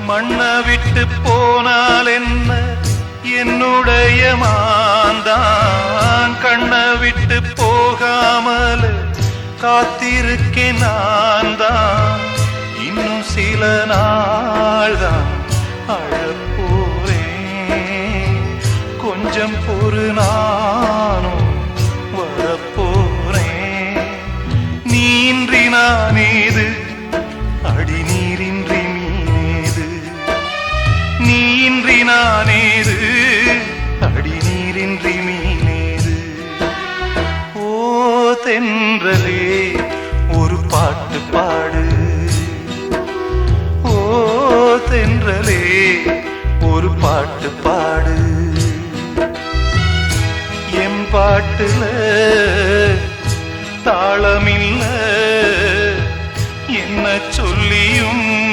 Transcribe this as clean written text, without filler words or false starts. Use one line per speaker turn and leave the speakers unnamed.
மண்ணை விட்டு போனால் என்ன என்னுடைய மாந்தான் கண்ணை விட்டு போகாமல் காத்திருக்கேன் நான் தான் இன்னும் சில நாள் தான் அழப்போறேன் கொஞ்சம் பொறு நானும் வரப்போறேன் நீன்றி நானேது அடி நீரின்றி மீனேது நீன்றி நானேது அடி நீரின்றி மீனேது ஓ தென்றலே ஒரு பாட்டு பாடு ஓ தென்றலே ஒரு பாட்டு பாடு என் பாட்டுல தாளமில்ல என்ன சொல்லியும்